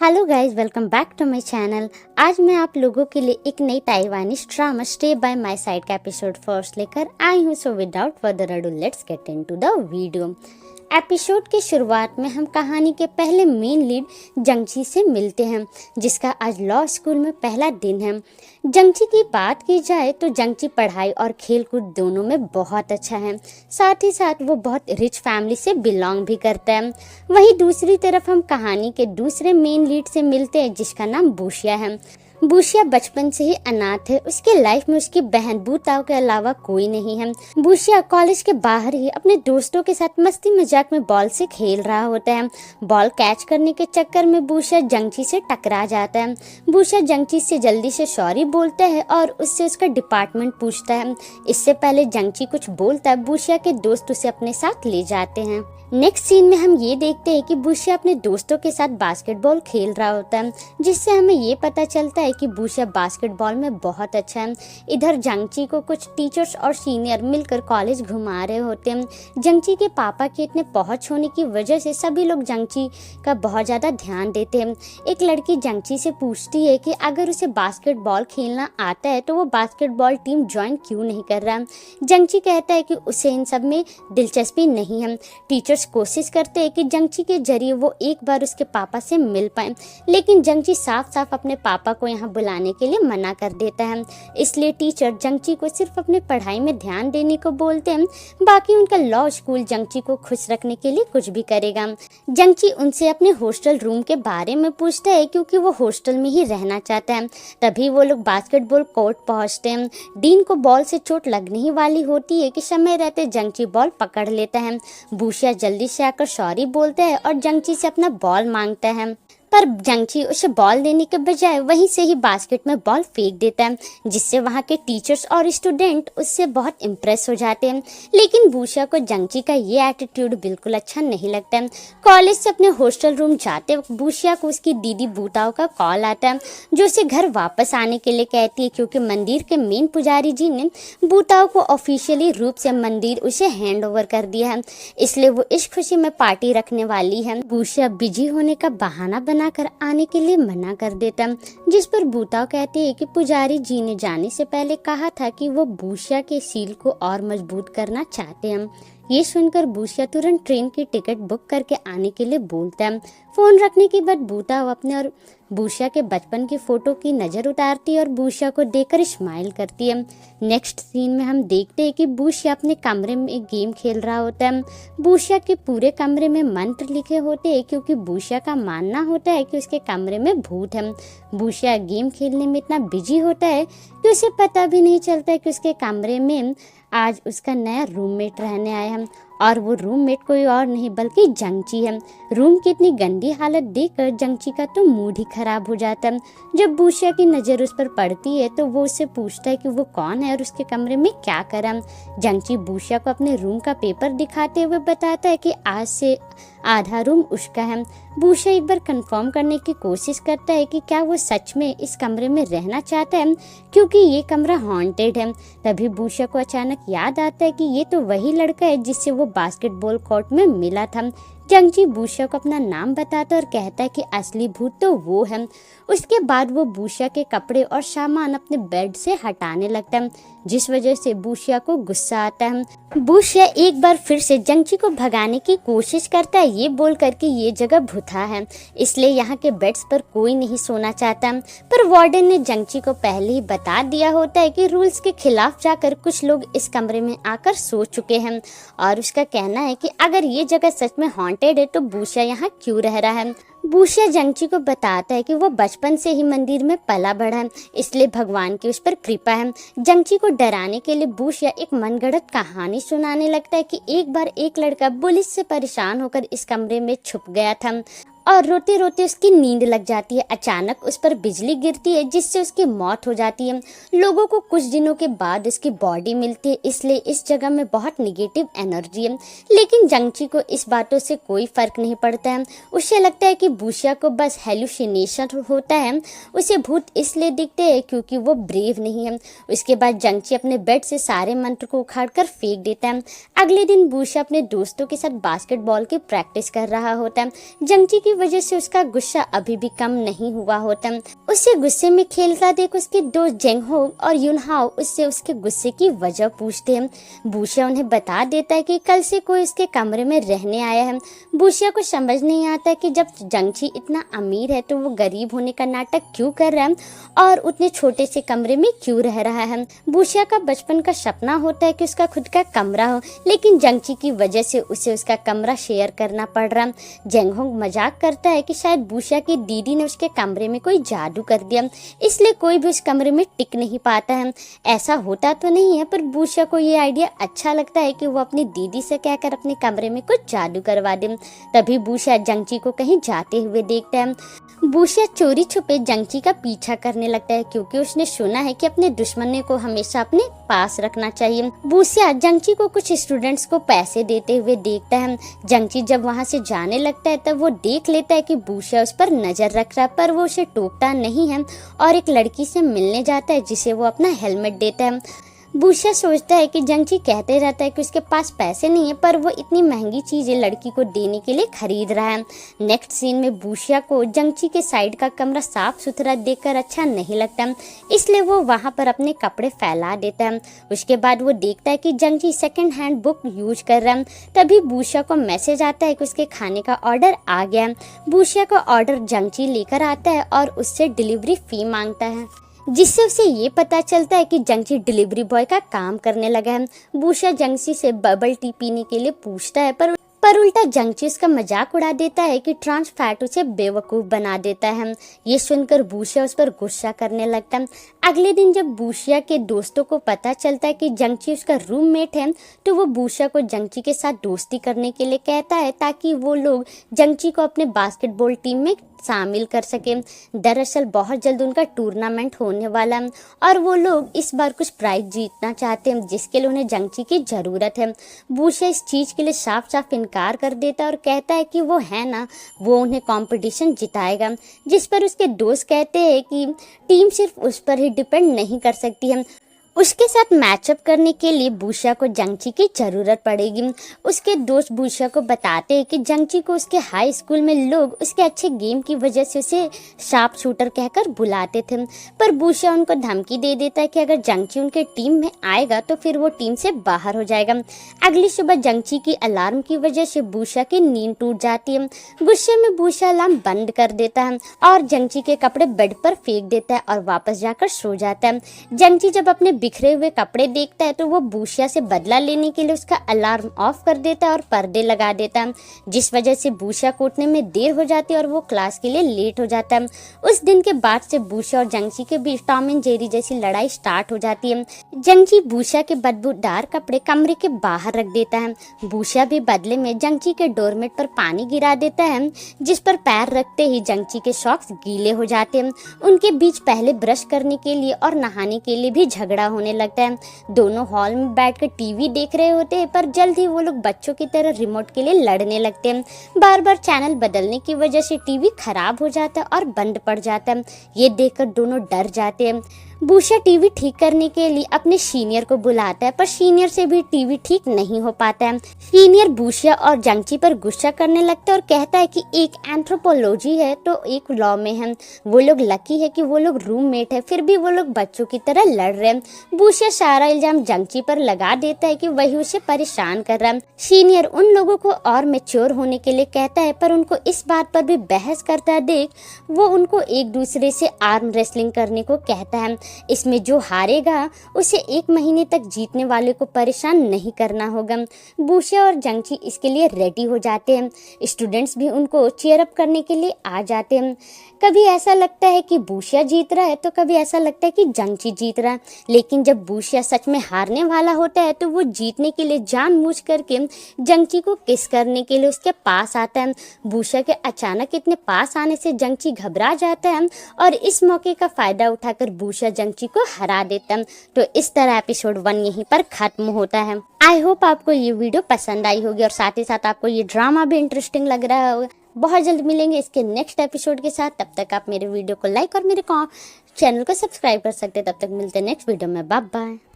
Hello guys, welcome back to my channel. आज मैं आप लोगों के लिए एक नई Taiwanese drama stay by my side का एपिसोड फर्स्ट लेकर आई हूँ। So without further ado let's get into the video. Episode की शुरुआत में हम कहानी के पहले मेन लीड जंगची से मिलते हैं, जिसका आज लॉ स्कूल में पहला दिन है। जंगची की बात की जाए तो जंगची पढ़ाई और खेलकूद दोनों में बहुत अच्छा है। साथ ही साथ वो बहुत रिच फैमिली से बिलोंग भी करता है। वहीं दूसरी तरफ हम कहानी के दूसरे मेन लीड से मिलते हैं, जिसका नाम बूशिया है। बूशिया बचपन से ही अनाथ है। उसके लाइफ में उसकी बहन बूताओ के अलावा कोई नहीं है। बूशिया कॉलेज के बाहर ही अपने दोस्तों के साथ मस्ती मजाक में बॉल से खेल रहा होता है। बॉल कैच करने के चक्कर में बूशिया जंगची से टकरा जाता है। बूशिया जंगची से जल्दी से सॉरी बोलता है और उससे उसका डिपार्टमेंट पूछता है। इससे पहले जंगची कुछ बोलता है, बूशिया के दोस्त उसे अपने साथ ले जाते हैं। नेक्स्ट सीन में हम ये देखते हैं कि बूशिया अपने दोस्तों के साथ बास्केटबॉल खेल रहा होता है, जिससे हमें ये पता चलता है कि बूशिया बास्केटबॉल में बहुत अच्छा है। इधर जंगची को कुछ टीचर्स और सीनियर मिलकर कॉलेज घुमा रहे होते हैं। जंगची के पापा के इतने पहुंच होने की वजह से सभी लोग जंगची का बहुत ज़्यादा ध्यान देते हैं। एक लड़की जंगची से पूछती है कि अगर उसे बास्केटबॉल खेलना आता है तो वो बास्केटबॉल टीम ज्वाइन क्यों नहीं कर रहा। जंगची कहता है कि उसे इन सब में दिलचस्पी नहीं है। टीचर्स कोशिश करते हैं कि जंगची के जरिए वो एक बार उसके पापा से मिल पाए, लेकिन जंगची साफ साफ अपने पापा को यहाँ बुलाने के लिए मना कर देता है। इसलिए टीचर जंगची को सिर्फ अपने पढ़ाई में ध्यान देने को बोलते हैं। बाकी उनका लॉ स्कूल जंगची को खुश रखने के लिए कुछ भी करेगा। जंगची उनसे अपने हॉस्टल रूम के बारे में पूछता है, क्योंकि वो हॉस्टल में ही रहना चाहता है। तभी वो लोग बास्केटबॉल कोर्ट पहुंचते हैं। डीन को बॉल से चोट लगने ही वाली होती है कि समय रहते जंगची बॉल पकड़ लेता है। बूशिया जल्दी से आकर सॉरी बोलता है और जंगची से अपना बॉल मांगता है, पर जंगची उसे बॉल देने के बजाय वहीं से ही बास्केट में बॉल फेंक देता है, जिससे वहाँ के टीचर्स और स्टूडेंट उससे बहुत इम्प्रेस हो जाते हैं। लेकिन बूशिया को जंगची का ये एटीट्यूड बिल्कुल अच्छा नहीं लगता है। कॉलेज से अपने हॉस्टल रूम जाते वक्त बूशिया को उसकी दीदी बूताओ का कॉल आता है, जो उसे घर वापस आने के लिए कहती है, क्योंकि मंदिर के मेन पुजारी जी ने बूताओ को ऑफिशियली रूप से मंदिर उसे हैंड ओवर कर दिया है। इसलिए वो इस खुशी में पार्टी रखने वाली है। बूशिया बिजी होने का बहाना कर आने के लिए मना कर देता, जिस पर बूताओ कहती है कि पुजारी जी ने जाने से पहले कहा था कि वो बूशिया के सील को और मजबूत करना चाहते हैं। ये सुनकर बूशिया तुरंत ट्रेन की टिकट बुक करके आने के लिए बोलता है। फोन रखने के बाद बूताओ अपने और बूशिया के बचपन की फोटो की नजर उतारती है और बूशिया को देखकर स्माइल करती है। नेक्स्ट सीन में हम देखते हैं कि बूशिया अपने कमरे में एक गेम खेल रहा होता है। बूशिया के पूरे कमरे में मंत्र लिखे होते हैं, क्योंकि बूशिया का मानना होता है कि उसके कमरे में भूत है। बूशिया गेम खेलने में इतना बिजी होता है कि उसे पता भी नहीं चलता है कि उसके कमरे में आज उसका नया रूममेट रहने आया है, और वो रूममेट कोई और नहीं बल्कि जंगची है। रूम की इतनी गंदी हालत देखकर जंगची का तो मूड ही खराब हो जाता है। जब बूशिया की नज़र उस पर पड़ती है तो वो उससे पूछता है कि वो कौन है और उसके कमरे में क्या करा। जंगची बूशिया को अपने रूम का पेपर दिखाते हुए बताता है कि आज से आधा रूम उसका है। बूशिया एक बार कंफर्म करने की कोशिश करता है कि क्या वो सच में इस कमरे में रहना चाहता है, क्योंकि ये कमरा हॉन्टेड है। तभी बूशिया को अचानक याद आता है कि ये तो वही लड़का है जिससे वो बास्केटबॉल कोर्ट में मिला था। जंगची बूशिया को अपना नाम बताता और कहता है कि असली भूत तो वो है। उसके बाद वो बूशिया के कपड़े और सामान अपने बेड से हटाने लगता है, जिस वजह से बूशिया को गुस्सा आता है। बूशिया एक बार फिर से जंगची को भगाने की कोशिश करता है, ये बोलकर कि ये जगह भूता है, इसलिए यहाँ के बेड्स पर कोई नहीं सोना चाहता। पर वार्डन ने जंगची को पहले ही बता दिया होता है कि रूल्स के खिलाफ जाकर कुछ लोग इस कमरे में आकर सो चुके हैं, और उसका कहना है कि अगर ये जगह सच में हॉन्टेड है तो बूशिया यहाँ क्यों रह रहा है। बूशिया जंगची को बताता है कि वो बचपन से ही मंदिर में पला बढ़ा है, इसलिए भगवान की उस पर कृपा है। जंगची को डराने के लिए बूशिया एक मनगढ़ंत कहानी सुनाने लगता है कि एक बार एक लड़का पुलिस से परेशान होकर इस कमरे में छुप गया था और रोते रोते उसकी नींद लग जाती है। अचानक उस पर बिजली गिरती है, जिससे उसकी मौत हो जाती है। लोगों को कुछ दिनों के बाद उसकी बॉडी मिलती है, इसलिए इस जगह में बहुत निगेटिव एनर्जी है। लेकिन जंगची को इस बातों से कोई फर्क नहीं पड़ता है। उसे लगता है कि बूशिया को बस हेलुसिनेशन होता है। उसे भूत इसलिए दिखते हैं क्योंकि वो ब्रेव नहीं है। उसके बाद जंगची अपने बेड से सारे मंत्र को उखाड़ कर फेंक देता है। अगले दिन बूशिया अपने दोस्तों के साथ बास्केटबॉल की प्रैक्टिस कर रहा होता है। जंगची की की वजह से उसका गुस्सा अभी भी कम नहीं हुआ होता। उसे गुस्से में खेलता देख उसके दोस्त जेंगहो और युनहाओ उससे उसके गुस्से की वजह पूछते हैं। बूशिया उन्हें बता देता है कि कल से कोई उसके कमरे में रहने आया है। बूशिया को समझ नहीं आता कि जब जंगची इतना अमीर है तो वो गरीब होने का नाटक क्यों कर रहा है और उतने छोटे से कमरे में क्यों रह रहा है। बूशिया का बचपन का सपना होता है कि उसका खुद का कमरा हो, लेकिन जंगची की वजह से उसे उसका कमरा शेयर करना पड़ रहा। जेंगहोंग मजाक करता है कि शायद बूशिया की दीदी ने उसके कमरे में कोई जादू कर दिया, इसलिए कोई भी उस कमरे में टिक नहीं पाता है। ऐसा होता तो नहीं है, पर बूशिया को ये आइडिया अच्छा लगता है कि वो अपनी दीदी से कहकर अपने कमरे में कुछ जादू करवा दे। तभी बूशिया जंगची को कहीं जाते हुए देखता है। बूशिया चोरी छुपे जंगची का पीछा करने लगता है क्योंकि उसने सुना है कि अपने दुश्मन को हमेशा अपने पास रखना चाहिए। बूशिया जंगची को कुछ स्टूडेंट्स को पैसे देते हुए देखता है। जंगची जब वहां से जाने लगता है तब वो देख लेता है कि बूशिया उस पर नजर रख रहा है, पर वो उसे टोकता नहीं है और एक लड़की से मिलने जाता है जिसे वो अपना हेलमेट देता है। बूशिया सोचता है कि जंगची कहते रहता है कि उसके पास पैसे नहीं है, पर वो इतनी महंगी चीजें लड़की को देने के लिए खरीद रहा है। नेक्स्ट सीन में बूशिया को जंगची के साइड का कमरा साफ सुथरा देखकर अच्छा नहीं लगता, इसलिए वो वहां पर अपने कपड़े फैला देता है। उसके बाद वो देखता है कि जंगची सेकंड हैंड बुक यूज कर रहा है। तभी बूशिया को मैसेज आता है कि उसके खाने का ऑर्डर आ गया है। बूशिया का ऑर्डर जंगची लेकर आता है और उससे डिलीवरी फी मांगता है, जिससे उसे ये पता चलता है कि जंगची डिलीवरी बॉय का काम करने लगा है। बूशिया जंगची से बबल टी पीने के लिए पूछता है, पर उल्टा जंगची उसका मजाक उड़ा देता है कि ट्रांस फैट उसे बेवकूफ बना देता है। ये सुनकर बूशिया उस पर गुस्सा करने लगता है। अगले दिन जब बूशिया के दोस्तों को पता चलता है कि जंगची उसका रूममेट है, तो वो बूशिया को जंगची के साथ दोस्ती करने के लिए कहता है ताकि वो लोग जंगची को अपने बास्केटबॉल टीम में शामिल कर सके। दरअसल बहुत जल्द उनका टूर्नामेंट होने वाला है और वो लोग इस बार कुछ प्राइज जीतना चाहते हैं, जिसके लिए उन्हें जंगची की जरूरत है। बूशिया इस चीज के लिए साफ साफ इनकार कर देता है और कहता है कि वो है ना, वो उन्हें कंपटीशन जिताएगा। जिस पर उसके दोस्त कहते हैं कि टीम सिर्फ उस पर ही डिपेंड नहीं कर सकती है, उसके साथ मैचअप करने के लिए बूशिया को जंगची की जरूरत पड़ेगी। उसके दोस्त बूशिया को बताते हैं कि जंगची को उसके हाई स्कूल में लोग उसके अच्छे गेम की वजह से उसे शार्प शूटर कहकर बुलाते थे, पर बूशिया उनको धमकी दे देता है कि अगर जंगची उनके टीम में आएगा तो फिर वो टीम से बाहर हो जाएगा। अगली सुबह जंगची की अलार्म की वजह से बूशिया की नींद टूट जाती है। गुस्से में बूशिया अलार्म बंद कर देता है और जंगची के कपड़े बेड पर फेंक देता है और वापस जाकर सो जाता है। जंगची जब अपने बिखरे हुए कपड़े देखता है तो वो बूशिया से बदला लेने के लिए उसका अलार्म ऑफ कर देता है और पर्दे लगा देता है, जिस वजह से बूशिया को उठने में देर हो जाती है और वो क्लास के लिए लेट हो जाता है। उस दिन के बाद से बूशिया और जंगची के बीच टॉम एंड जेरी जैसी लड़ाई स्टार्ट हो जाती है। जंगची बूशिया के बदबूदार कपड़े कमरे के बाहर रख देता है। बूशिया भी बदले में जंगची के डोरमेट पर पानी गिरा देता है, जिस पर पैर रखते ही जंगची के सॉक्स गीले हो जाते हैं। उनके बीच पहले ब्रश करने के लिए और नहाने के लिए भी झगड़ा होने लगता है। दोनों हॉल में बैठकर टीवी देख रहे होते हैं, पर जल्द ही वो लोग बच्चों की तरह रिमोट के लिए लड़ने लगते हैं। बार बार चैनल बदलने की वजह से टीवी खराब हो जाता है और बंद पड़ जाता है। ये देखकर दोनों डर जाते हैं। बूशिया टीवी ठीक करने के लिए अपने सीनियर को बुलाता है, पर सीनियर से भी टीवी ठीक नहीं हो पाता है। सीनियर बूशिया और जंगची पर गुस्सा करने लगता है और कहता है कि एक एंथ्रोपोलॉजी है तो एक लॉ में है। वो लोग लकी है कि वो लोग रूममेट है, फिर भी वो लोग बच्चों की तरह लड़ रहे हैं। बूशिया सारा इल्जाम जंगची पर लगा देता है कि वही उसे परेशान कर रहा है। सीनियर उन लोगों को और मैच्योर होने के लिए कहता है, पर उनको इस बात पर भी बहस करता देख वो उनको एक दूसरे से आर्म रेसलिंग करने को कहता है। इसमें जो हारेगा उसे 1 महीने तक जीतने वाले को परेशान नहीं करना होगा। बूशिया और जंगची इसके लिए रेडी हो जाते हैं। स्टूडेंट्स भी उनको चीयर अप करने के लिए आ जाते हैं। कभी ऐसा लगता है कि बूशिया जीत रहा है तो कभी ऐसा लगता है कि जंगची जीत रहा है, लेकिन जब बूशिया सच में हारने वाला होता है तो वो जीतने के लिए जानबूझ करके जंगची को किस करने के लिए उसके पास आता है। बूशिया के अचानक इतने पास आने से जंगची घबरा जाता है और इस मौके का फायदा उठाकर बूशिया जंगची को हरा देता है। तो इस तरह एपिसोड 1 यहीं पर खत्म होता है। आई होप आपको ये वीडियो पसंद आई होगी और साथ ही साथ आपको ये ड्रामा भी इंटरेस्टिंग लग रहा होगा। बहुत जल्द मिलेंगे इसके नेक्स्ट एपिसोड के साथ। तब तक आप मेरे वीडियो को लाइक और मेरे चैनल को सब्सक्राइब कर सकते हैं। तब तक मिलते हैं नेक्स्ट वीडियो में। Bye bye.